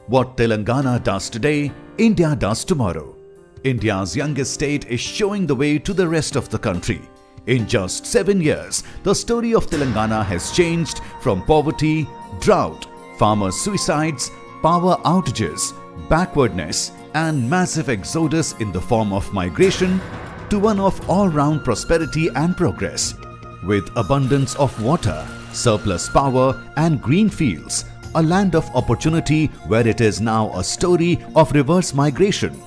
What Telangana does today, India does tomorrow. India's youngest state is showing the way to the rest of the country. In just 7 years, the story of Telangana has changed from poverty, drought, farmer suicides, power outages, backwardness, and massive exodus in the form of migration to one of all-round prosperity and progress. With abundance of water, surplus power, and green fields, a land of opportunity where it is now a story of reverse migration,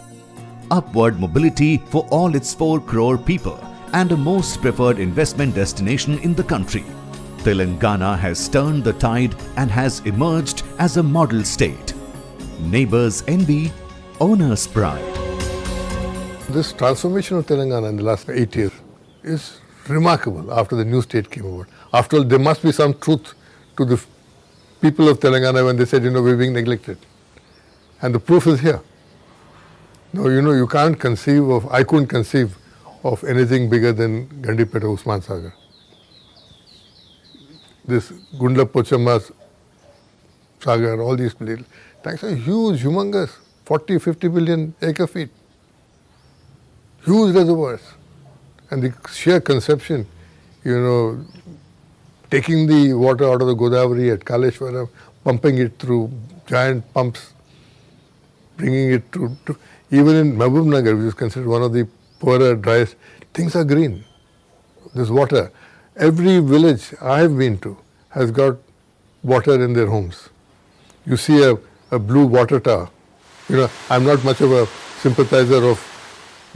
upward mobility for all its 4 crore people, and a most preferred investment destination in the country. Telangana has turned the tide and has emerged as a model state. Neighbors envy, owners pride. This transformation of Telangana in the last 8 years is remarkable after the new state came about. After all, there must be some truth to the people of Telangana when they said, we're being neglected. And the proof is here. No, you can't conceive of, I couldn't conceive of anything bigger than Gandipeta Usman Sagar. This Gundla Pochama Sagar, all these little tanks are huge, humongous, 40, 50 billion acre feet. Huge reservoirs. And the sheer conception, taking the water out of the Godavari at Kaleshwaram, pumping it through giant pumps, bringing it to even in Mahbubnagar, which is considered one of the poorer, driest, things are green. There's water. Every village I have been to has got water in their homes. You see a blue water tower. I'm not much of a sympathizer of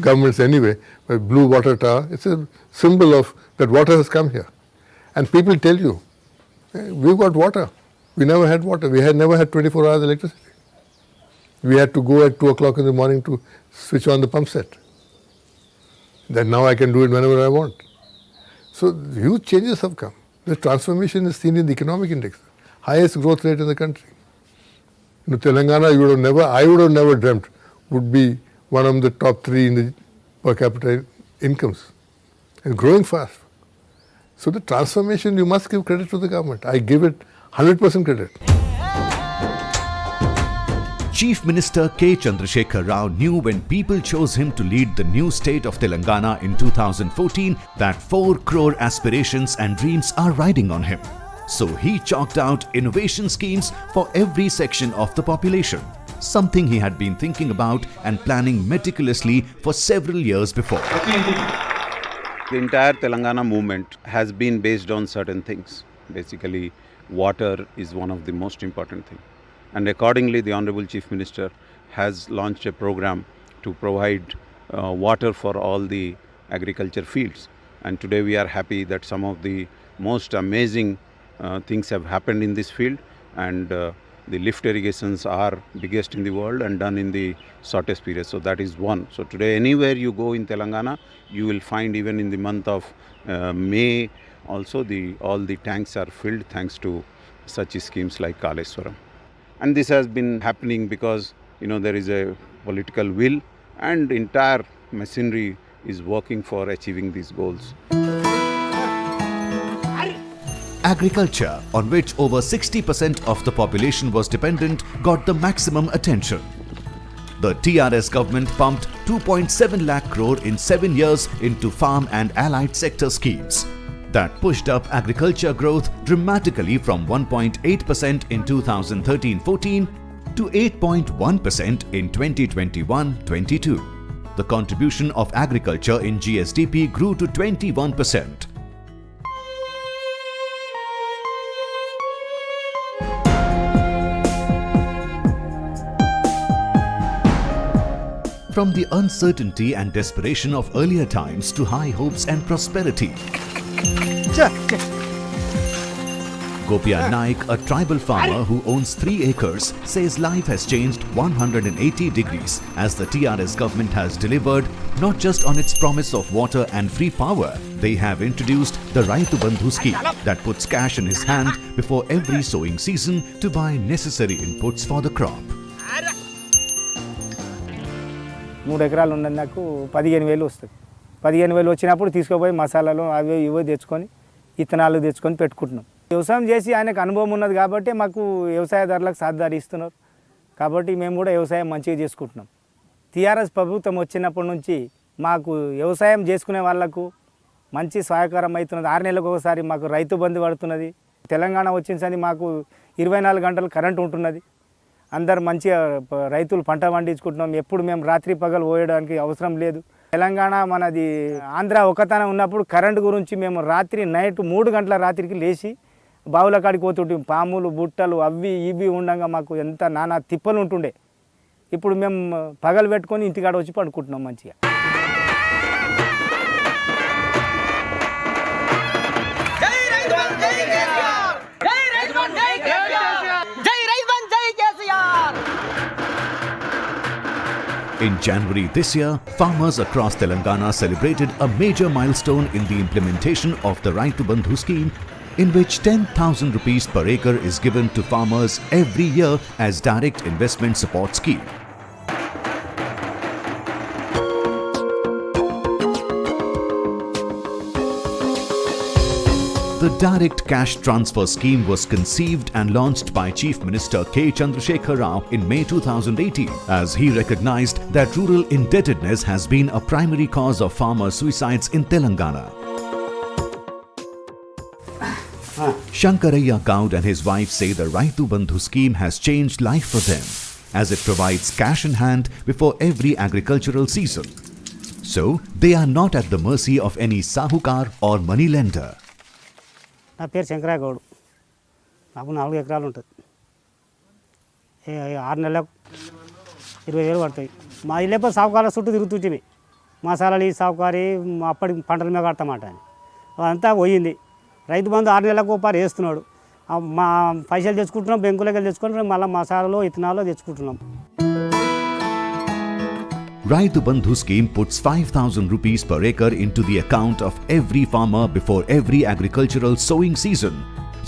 governments anyway, but blue water tower, it's a symbol of that water has come here. And people tell you, we've got water. We never had water. We had never had 24 hours electricity. We had to go at 2 o'clock in the morning to switch on the pump set. Then now I can do it whenever I want. So huge changes have come. The transformation is seen in the economic index, highest growth rate in the country. Telangana, I would have never dreamt would be one of the top 3 in the per capita incomes, and growing fast. So the transformation, you must give credit to the government. I give it 100% credit. Chief Minister K. Chandrasekhar Rao knew when people chose him to lead the new state of Telangana in 2014 that 4 crore aspirations and dreams are riding on him. So he chalked out innovation schemes for every section of the population, something he had been thinking about and planning meticulously for several years before. The entire Telangana movement has been based on certain things. Basically, water is one of the most important things. And accordingly, the Honorable Chief Minister has launched a program to provide water for all the agriculture fields. And today we are happy that some of the most amazing things have happened in this field, and the lift irrigations are biggest in the world and done in the shortest period. So that is one. So today anywhere you go in Telangana, you will find even in the month of May also all the tanks are filled thanks to such schemes like Kaleshwaram. And this has been happening because there is a political will and entire machinery is working for achieving these goals. Agriculture, on which over 60% of the population was dependent, got the maximum attention. The TRS government pumped 2.7 lakh crore in 7 years into farm and allied sector schemes. That pushed up agriculture growth dramatically from 1.8% in 2013-14 to 8.1% in 2021-22. The contribution of agriculture in GSDP grew to 21%. From the uncertainty and desperation of earlier times to high hopes and prosperity. Gopiya Naik, a tribal farmer who owns 3 acres, says life has changed 180 degrees as the TRS government has delivered not just on its promise of water and free power. They have introduced the Rythu Bandhu scheme that puts cash in his hand before every sowing season to buy necessary inputs for the crop. 3 ఎకరాలు ఉన్నది నాకు 15,000 వస్తుంది. 15,000 వచ్చినప్పుడు తీసుకుపోయి మసాలాలు అవి ఇవో తెచ్చుకొని ఇత్తనాలు తెచ్చుకొని పెట్టుకుంటున్నాం. వ్యవసాయం చేసి ఆయనకు అనుభవం ఉన్నది కాబట్టి మాకు వ్యవసాయదారులకు సాధారణ ఇస్తున్నారు కాబట్టి మేము కూడా వ్యవసాయం మంచిగా చేసుకుంటున్నాం. టీఆర్ఎస్ ప్రభుత్వం వచ్చినప్పటి నుంచి మాకు వ్యవసాయం చేసుకునే వాళ్లకు మంచి సహాయకరం అవుతున్నది. 6 నెలలకు ఒకసారి మాకు రైతు బంధు పడుతున్నది. తెలంగాణ వచ్చిందని మాకు 24 గంటలు కరెంటు ఉంటున్నది. అందరు మంచిగా రైతులు పంట పండించుకుంటున్నాం. ఎప్పుడు మేము రాత్రి పగలు పోయడానికి అవసరం లేదు. తెలంగాణ మనది ఆంధ్ర ఒకతన ఉన్నప్పుడు కరెంటు గురించి మేము నైట్ 3 గంటల రాత్రికి లేచి బావుల కాడికి పోతుంటాం. పాములు బుట్టలు అవి ఇవి ఉండగా మాకు ఎంత నానా తిప్పలు ఉంటుండే. ఇప్పుడు మేము పగలు పెట్టుకొని ఇంటికాడ వచ్చి పడుకుంటున్నాం మంచిగా. In January this year, farmers across Telangana celebrated a major milestone in the implementation of the Rythu Bandhu scheme, in which 10,000 rupees per acre is given to farmers every year as direct investment support scheme. The direct cash transfer scheme was conceived and launched by Chief Minister K. Chandrasekhar Rao in May 2018, as he recognized that rural indebtedness has been a primary cause of farmer suicides in Telangana. Shankaraya Gaud and his wife say the Rythu Bandhu scheme has changed life for them, as it provides cash in hand before every agricultural season. So, they are not at the mercy of any sahukar or money lender. నా పేరు శంకరయ్య గౌడ్. నాకు 4 ఎకరాలు ఉంటుంది. 6 నెలలకు 20,000 పడతాయి. మా ఇల్లేపో సాగుకారుల చుట్టూ తిరుగుతుంటే మసాలాలు ఈ సాగుకారి అప్పటి పంటల మీద కడతామాట అని అదంతా పోయింది. రైతు బంధు 6 నెలలకు ఒకసారి వేస్తున్నాడు. మా పైసలు తెచ్చుకుంటున్నాం, బెంకులకి తెచ్చుకుంటున్నాం, మళ్ళీ మసాలాలు ఇత్తనాలు తెచ్చుకుంటున్నాం. Rythu Bandhu scheme puts 5,000 rupees per acre into the account of every farmer before every agricultural sowing season,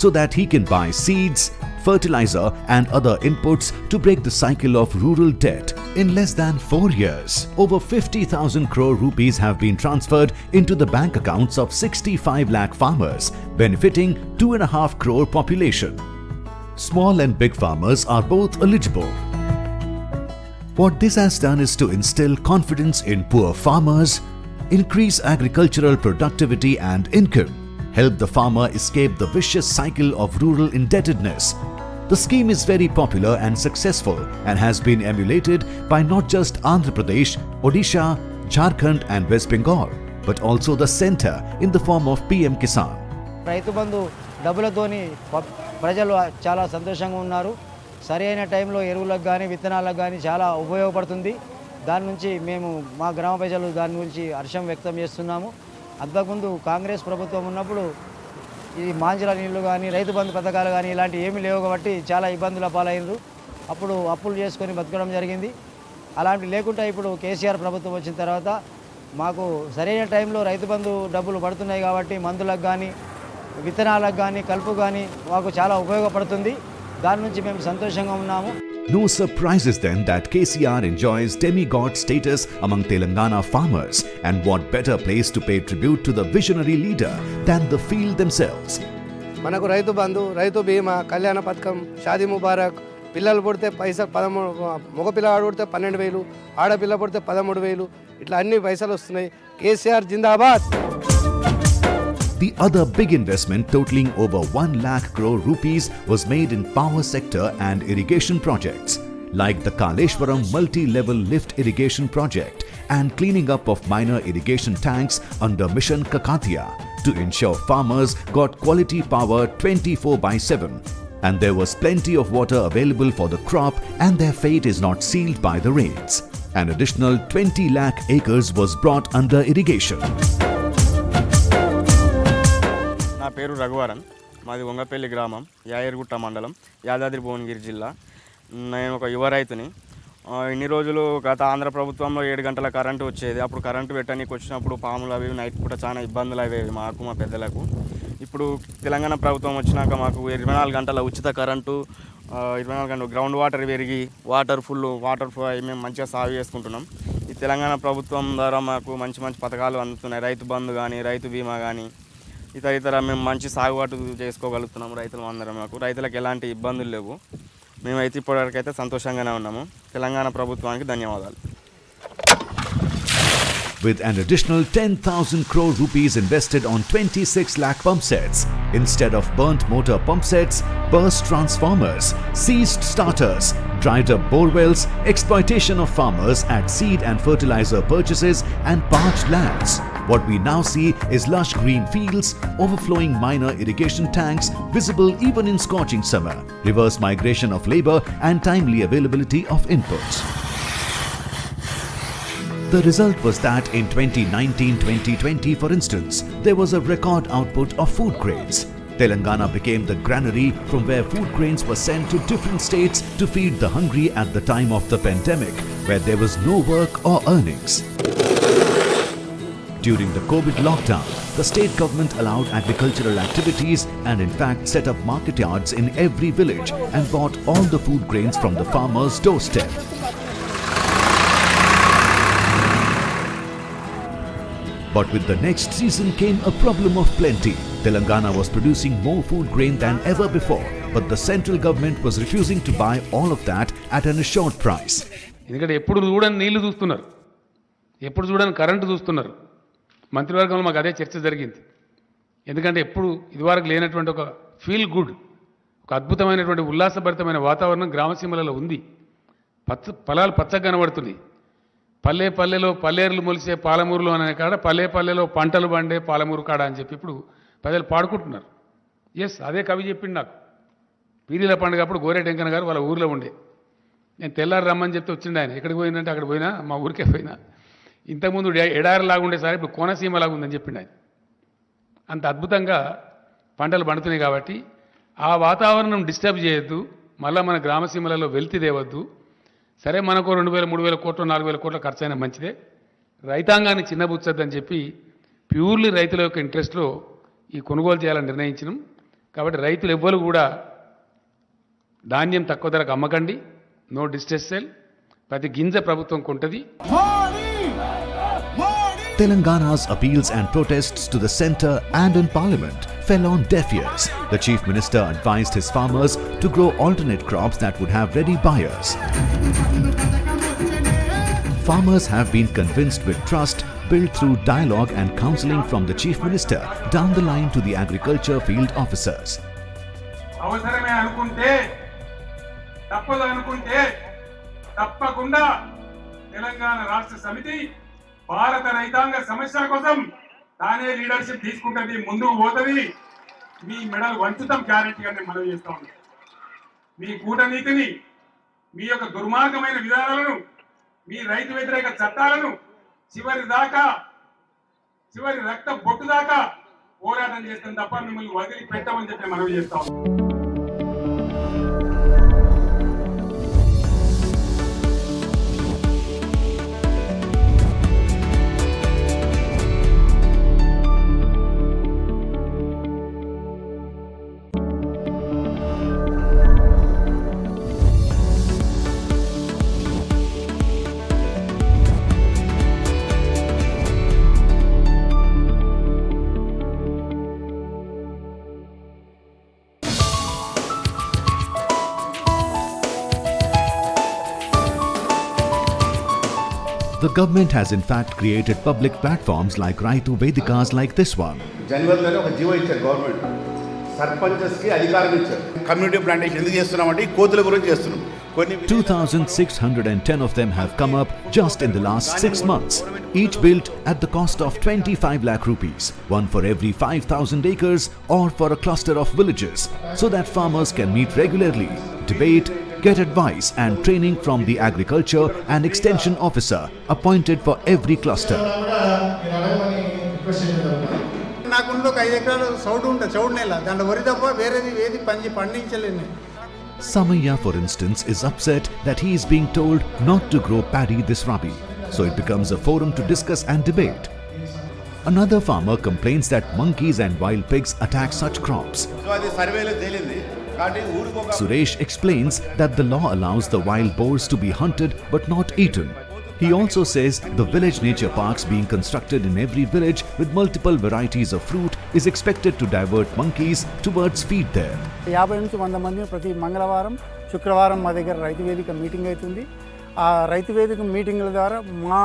so that he can buy seeds, fertilizer and other inputs to break the cycle of rural debt. In less than 4 years, over 50,000 crore rupees have been transferred into the bank accounts of 65 lakh farmers, benefiting 2.5 crore population. Small and big farmers are both eligible. What this has done is to instill confidence in poor farmers, increase agricultural productivity and income, help the farmer escape the vicious cycle of rural indebtedness. The scheme is very popular and successful and has been emulated by not just Andhra Pradesh, Odisha, Jharkhand and West Bengal, but also the centre in the form of PM Kisan. Rythu Bandhu డబ్బులతోని ప్రజలు చాలా సంతోషంగా ఉన్నారు. సరైన టైంలో ఎరువులకు కానీ విత్తనాలకు కానీ చాలా ఉపయోగపడుతుంది. దాని నుంచి మేము మా గ్రామ ప్రజలు దాని గురించి హర్షం వ్యక్తం చేస్తున్నాము. అంతకుముందు కాంగ్రెస్ ప్రభుత్వం ఉన్నప్పుడు ఈ మాంజల నీళ్లు కానీ రైతు బంధు పథకాలు కానీ ఇలాంటివి ఏమీ లేవు కాబట్టి చాలా ఇబ్బందుల పాలైనరు. అప్పుడు అప్పులు చేసుకొని బతకడం జరిగింది. అలాంటి లేకుండా ఇప్పుడు కేసీఆర్ ప్రభుత్వం వచ్చిన తర్వాత మాకు సరైన టైంలో రైతు బంధు డబ్బులు పడుతున్నాయి కాబట్టి మందులకు కానీ విత్తనాలకు కానీ కలుపు కానీ మాకు చాలా ఉపయోగపడుతుంది. దాని నుంచి మేము సంతోషంగా ఉన్నాము. No surprises then that KCR enjoys demigod status among Telangana farmers, and what better place to pay tribute to the visionary leader than the field themselves. మనకు రైతు బంధు, రైతు బీమా, కళ్యాణ పథకం, షాదీ ముబారక్, పిల్లలు పుడితే పైసలు 13, మగ పిల్లవాడు పుడితే 12,000, ఆడపిల్ల పుడితే 13,000, ఇట్లా అన్ని పైసలు వస్తున్నాయి. కేసీఆర్ జిందాబాద్. The other big investment totaling over 1 lakh crore rupees was made in power sector and irrigation projects, like the Kaleshwaram multi-level lift irrigation project and cleaning up of minor irrigation tanks under Mission Kakatiya to ensure farmers got quality power 24/7. And there was plenty of water available for the crop and their fate is not sealed by the rains. An additional 20 lakh acres was brought under irrigation. నా పేరు రఘువరన్, మాది వంగపల్లి గ్రామం, యాయర్గుట్ట మండలం, యాదాద్రి భువనగిరి జిల్లా. నేను ఒక యువ రైతుని. ఇన్ని రోజులు గత ఆంధ్ర ప్రభుత్వంలో 7 గంటల కరెంటు వచ్చేది. అప్పుడు కరెంటు పెట్టడానికి వచ్చినప్పుడు పాములు అవి నైట్ పూట చాలా ఇబ్బందులు అయ్యేవి మాకు, మా పెద్దలకు. ఇప్పుడు తెలంగాణ ప్రభుత్వం వచ్చినాక మాకు 24 గంటల ఉచిత కరెంటు, 24 గంటలు గ్రౌండ్ వాటర్ పెరిగి వాటర్ ఫుల్ వాటర్ ఫ్లో అయ్యి మేము మంచిగా సాగు చేసుకుంటున్నాం. ఈ తెలంగాణ ప్రభుత్వం ద్వారా మాకు మంచి మంచి పథకాలు అందుతున్నాయి. రైతు బంధు కానీ, రైతు బీమా కానీ, ఇతర మేము మంచి సాగుబాటు చేసుకోగలుగుతున్నాము. రైతులు అందరం రైతులకు ఎలాంటి ఇబ్బందులు లేవు. మేమైతే ఇప్పటివరకైతే సంతోషంగానే ఉన్నాము. తెలంగాణ ప్రభుత్వానికి ధన్యవాదాలు. With an additional 10,000 crore rupees invested on 26 lakh pump sets, instead of burnt motor pump sets, burst transformers, seized starters, dried up bore wells, exploitation of farmers at seed and fertilizer purchases and parched lands. What we now see is lush green fields, overflowing minor irrigation tanks, visible even in scorching summer, reverse migration of labor and timely availability of inputs. The result was that in 2019-2020, for instance, there was a record output of food grains. Telangana became the granary from where food grains were sent to different states to feed the hungry at the time of the pandemic, where there was no work or earnings. During the COVID lockdown, the state government allowed agricultural activities and in fact set up market yards in every village and bought all the food grains from the farmer's doorstep. But with the next season came a problem of plenty. Telangana was producing more food grain than ever before, but the central government was refusing to buy all of that at an assured price. ఎందుకంటే ఎప్పుడు చూడని నీళ్లు చూస్తున్నారు, ఎప్పుడు చూడని current చూస్తున్నారు. మంత్రివర్గంలో మాకు అదే చర్చ జరిగింది. ఎందుకంటే ఎప్పుడు ఇదివరకు లేనటువంటి ఒక ఫీల్ గుడ్, ఒక అద్భుతమైనటువంటి ఉల్లాసభరితమైన వాతావరణం గ్రామసీమలలో ఉంది. పొలాలు పచ్చగా కనబడుతుంది. పల్లెలో పల్లేరులు మొలిసే పాలమూరులో అనే కాడ పల్లెలో పంటలు పండే పాలమూరు కాడ అని చెప్పి ఇప్పుడు ప్రజలు పాడుకుంటున్నారు. ఎస్, అదే కవి చెప్పిండు నాకు. పీరీల పండుగ అప్పుడు గోరే టెంకన గారు వాళ్ళ ఊరిలో ఉండే. నేను తెల్లారి రమ్మని చెప్తే వచ్చిండు ఆయన. ఎక్కడికి పోయినంటే అక్కడ పోయినా, మా ఊరికే పోయినా. ఇంతకుముందు ఎడారిలాగా ఉండే సార్ ఇప్పుడు కోనసీమలాగా ఉందని చెప్పిండు ఆయన. అంత అద్భుతంగా పంటలు పండుతున్నాయి. కాబట్టి ఆ వాతావరణం డిస్టర్బ్ చేయొద్దు, మళ్ళీ మన గ్రామసీమలలో వెల్తి తేవద్దు. సరే, మనకు 2,000-3,000 కోట్లు 4,000 కోట్ల ఖర్చు అయినా మంచిదే, రైతాంగాన్ని చిన్నబుచ్చద్దని చెప్పి ప్యూర్లీ రైతుల యొక్క ఇంట్రెస్ట్లో ఈ కొనుగోలు చేయాలని నిర్ణయించినాం. కాబట్టి రైతులు ఎవ్వరు కూడా ధాన్యం తక్కువ ధరకు అమ్మకండి, నో డిస్ట్రెస్ సేల్, ప్రతి గింజ ప్రభుత్వం కొంటది. Telangana's appeals and protests to the centre and in parliament fell on deaf ears. The chief minister advised his farmers to grow alternate crops that would have ready buyers. Farmers have been convinced with trust built through dialogue and counselling from the chief minister down the line to the agriculture field officers. అవసరమే అనుకుంటే, తప్పదు అనుకుంటే తప్పకుండా తెలంగాణ రాష్ట్ర సమితి భారత రైతాంగ సమస్యల కోసం తానే లీడర్షిప్ తీసుకుంటుంది, ముందుకు పోతుంది. మీ మెడల్ వంచుతాం గ్యారెంటీగా నేను మనవి చేస్తా ఉన్నాను. మీ కూటనీతిని, మీ యొక్క దుర్మార్గమైన విధానాలను, మీ రైతు వ్యతిరేక చట్టాలను చివరి రక్త బొట్టు దాకా పోరాటం చేస్తాం తప్ప మిమ్మల్ని వదిలిపెట్టమని చెప్పి మనవి చేస్తా ఉన్నాం. The government has in fact created public platforms like Rythu Vedikas like this one. జనవరిలో ఒక జీవో ఇచ్చారు గవర్నమెంట్, సర్పంచెస్కి అధికారం ఇచ్చారు. కమ్యూనిటీ ప్లాంటేషన్ ఎందుకు చేస్తున్నామంటే ఈ కోతుల గురించి చేస్తున్నాం. 2,610 of them have come up just in the last 6 months, each built at the cost of 25 lakh rupees, one for every 5,000 acres or for a cluster of villages, so that farmers can meet regularly, debate, get advice and training from the agriculture and extension officer appointed for every cluster. నాకున్న ఒక 5 ఎకరాలు చౌడు ఉంటుంది, చౌడు నేల, దాంట్లో వరి తప్ప వేరేది ఏది పండించలేను. Samaya, for instance, is upset that he is being told not to grow paddy this rabi, so it becomes a forum to discuss and debate. Another farmer complains that monkeys and wild pigs attack such crops. Suresh explains that the law allows the wild boars to be hunted but not eaten. He also says the village nature parks being constructed in every village with multiple varieties of fruit is expected to divert monkeys towards feed there. 50 నుంచి 100 మంది ప్రతి మంగళవారం శుక్రవారం మా దగ్గర రైతు వేదిక meeting అవుతుంది. ఆ రైతు వేదిక మీటింగ్ల ద్వారా మా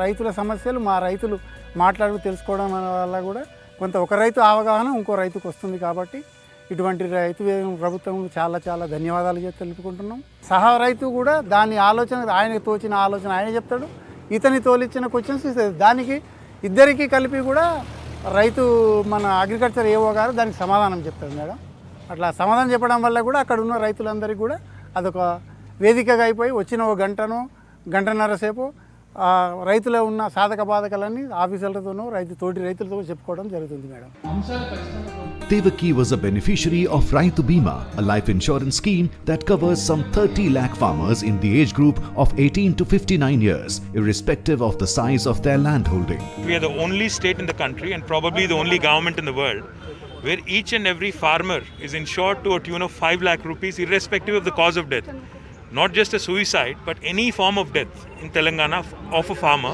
రైతుల సమస్యలు మా రైతులు మాట్లాడుతూ తెలుసుకోవడం వల్ల కూడా కొంత ఒక రైతు అవగాహన ఇంకో రైతుకు వస్తుంది. కాబట్టి ఇటువంటి రైతు వేదిక ప్రభుత్వం చాలా చాలా ధన్యవాదాలు తెలుపుకుంటున్నాం. సహా రైతు కూడా దాని ఆలోచన ఆయనకు తోచిన ఆలోచన ఆయన చెప్తాడు, ఇతని తోలిచ్చిన క్వశ్చన్స్ దానికి ఇద్దరికి కలిపి కూడా రైతు మన అగ్రికల్చర్ ఏవో గారు దానికి సమాధానం చెప్తాడు మేడం. అట్లా సమాధానం చెప్పడం వల్ల కూడా అక్కడ ఉన్న రైతులందరికీ కూడా అదొక వేదికగా అయిపోయి వచ్చిన ఒక గంటన్నర సేపు రైతులో ఉన్న సాధక బాధకాలన్నీ ఆఫీసర్లతోనూ తోటి రైతులతో చెప్పుకోవడం జరుగుతుంది madam. Devaki was a beneficiary of Rythu Bima, a life insurance scheme that covers some 30 lakh farmers in the age group of 18 to 59 years, irrespective of the size of their land holding. We are the only state in the country and probably the only government in the world where each and every farmer is insured to a tune of 5 lakh rupees irrespective of the cause of death. Not just a suicide, but any form of death in Telangana of a farmer.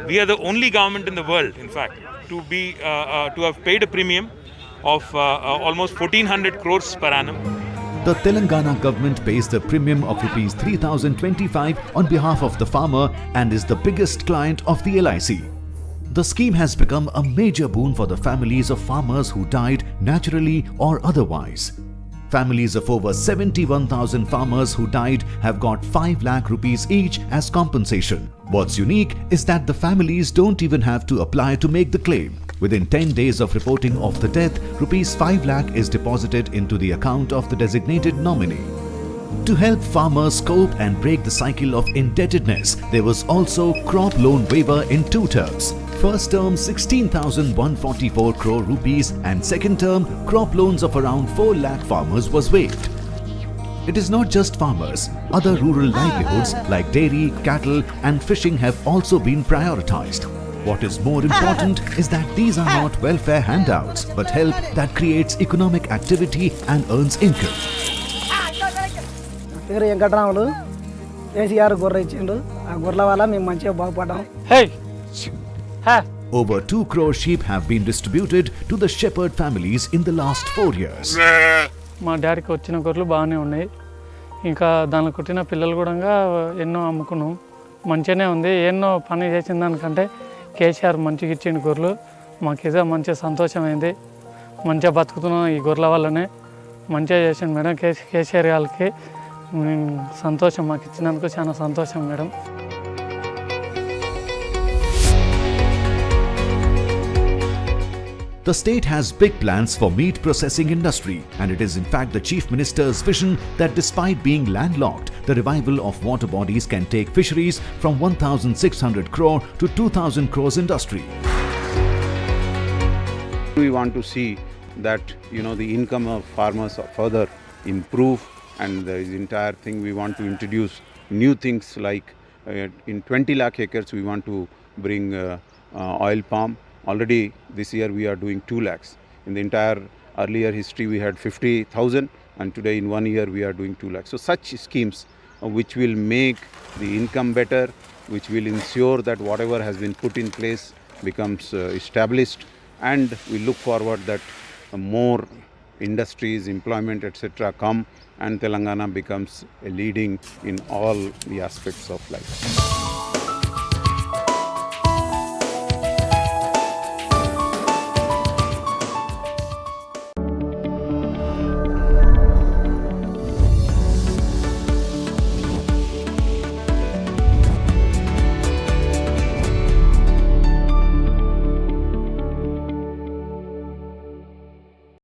We are the only government in the world, in fact, to have paid a premium of almost 1400 crores per annum. The Telangana government pays the premium of Rs 3025 on behalf of the farmer and is the biggest client of the LIC. The scheme has become a major boon for the families of farmers who died naturally or otherwise. Families of over 71,000 farmers who died have got 5 lakh rupees each as compensation. What's unique is that the families don't even have to apply to make the claim. Within 10 days of reporting of the death, Rs 5 lakh is deposited into the account of the designated nominee. To help farmers cope and break the cycle of indebtedness, there was also crop loan waiver in 2 terms. First term 16,144 crore rupees and second term crop loans of around 4 lakh farmers was waived. It is not just farmers. Other rural livelihoods like dairy, cattle and fishing have also been prioritized. What is more important is that these are not welfare handouts but help that creates economic activity and earns income. Over 2 crore sheep have been distributed to the shepherd families in the last 4 years. మా డాడీకి వచ్చిన గొర్రెలు బాగానే ఉన్నాయి. ఇంకా దానికి పుట్టిన పిల్లలు కూడా ఎన్నో అమ్ముకున్నాం. మంచిగానే ఉంది. ఎన్నో పని చేసిన దానికంటే కేసీఆర్ మంచిగా ఇచ్చిండు గొర్రెలు. మాకు ఇదే మంచి సంతోషమైంది. మంచిగా బతుకుతున్నాం ఈ గొర్రెల వల్లనే. మంచిగా చేసిండు మేడం కేసీఆర్ గారికి. సంతోషం మాకు ఇచ్చినందుకు చాలా సంతోషం madam. The state has big plans for meat processing industry, and it is in fact the Chief Minister's vision that despite being landlocked, the revival of water bodies can take fisheries from 1,600 crore to 2,000 crores industry. We want to see that the income of farmers further improve, and the entire thing we want to introduce new things like in 20 lakh acres we want to bring oil palm. Already this year we are doing 2 lakhs. In the entire earlier history we had 50,000 and today in 1 year we are doing 2 lakhs. So such schemes which will make the income better, which will ensure that whatever has been put in place becomes established, and we look forward that more industries, employment etc. come and Telangana becomes a leading in all the aspects of life.